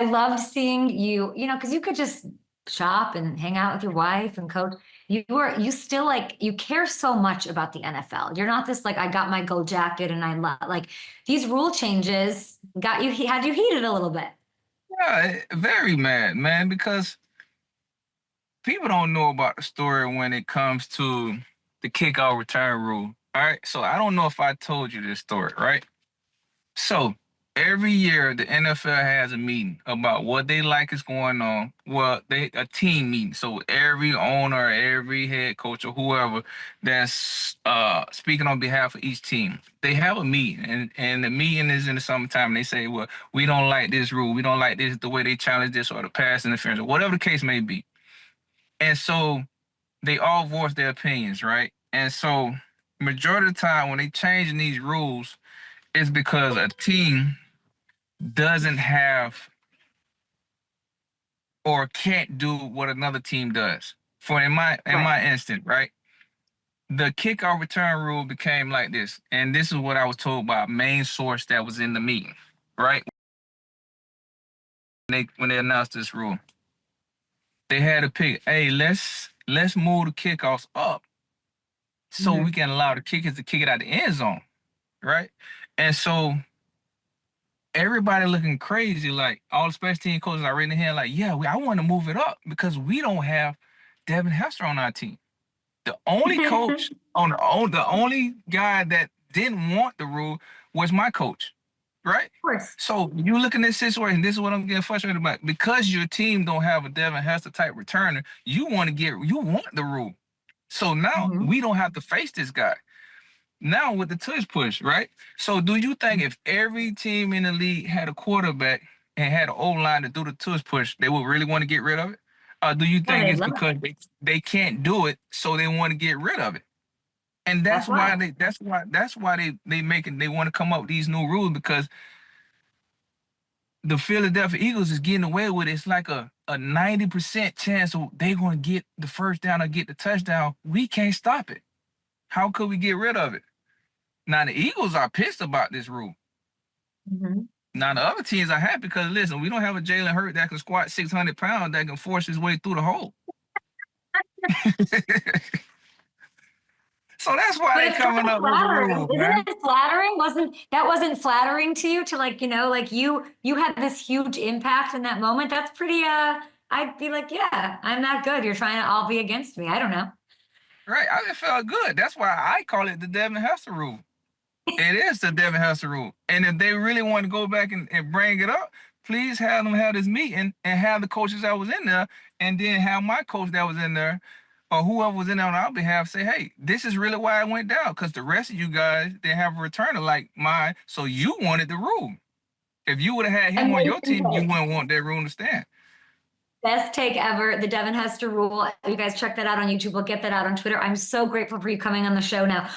loved seeing you, because you could just shop and hang out with your wife and coach. You still like, you care so much about the NFL. You're not this like, I got my gold jacket and I love, like, these rule changes had you heated a little bit. Yeah, very mad, man, because people don't know about the story when it comes to the kickoff return rule. All right. So I don't know if I told you this story, right? So every year the NFL has a meeting about what they like is going on. Well, they a team meeting. So every owner, every head coach or whoever that's speaking on behalf of each team, they have a meeting and the meeting is in the summertime and they say, well, we don't like this rule. We don't like this the way they challenge this or the pass interference or whatever the case may be. And so they all voice their opinions, right? And so majority of the time when they changing these rules, it's because a team doesn't have or can't do what another team does. For in my instant, right? The kickoff return rule became like this, and this is what I was told by a main source that was in the meeting, right? When they announced this rule, they had to pick, hey, let's move the kickoffs up so we can allow the kickers to kick it out the end zone, right? And so everybody looking crazy, like all the special team coaches are raising their hand, like, yeah, I want to move it up because we don't have Devin Hester on our team. The only coach the only guy that didn't want the rule was my coach, right? Of course. So you look in this situation, this is what I'm getting frustrated about. Because your team don't have a Devin Hester type returner, you want the rule. So now we don't have to face this guy. Now with the tush push, right? So do you think if every team in the league had a quarterback and had an O-line to do the tush push, they would really want to get rid of it? Or do you think it's because they can't do it, so they want to get rid of it? And that's why they want to come up with these new rules, because the Philadelphia Eagles is getting away with it. It's like a 90% chance they're going to get the first down or get the touchdown. We can't stop it. How could we get rid of it? Now, the Eagles are pissed about this rule. Now, the other teams are happy because, listen, we don't have a Jalen Hurts that can squat 600 pounds that can force his way through the hole. So that's why they're coming up with the rule, man. Isn't it flattering? Wasn't flattering to you to like, like you had this huge impact in that moment? That's pretty, I'd be like, yeah, I'm that good. You're trying to all be against me. I don't know. Right. I just felt good. That's why I call it the Devin Hester rule. It is the Devin Hester rule. And if they really want to go back and bring it up, please have them have this meeting and have the coaches that was in there, and then have my coach that was in there or whoever was in there on our behalf say, hey, this is really why it went down, because the rest of you guys didn't have a returner like mine, so you wanted the rule. If you would have had him on your team, you wouldn't want that rule to stand. Best take ever, the Devin Hester rule. You guys check that out on YouTube. We'll get that out on Twitter. I'm so grateful for you coming on the show now.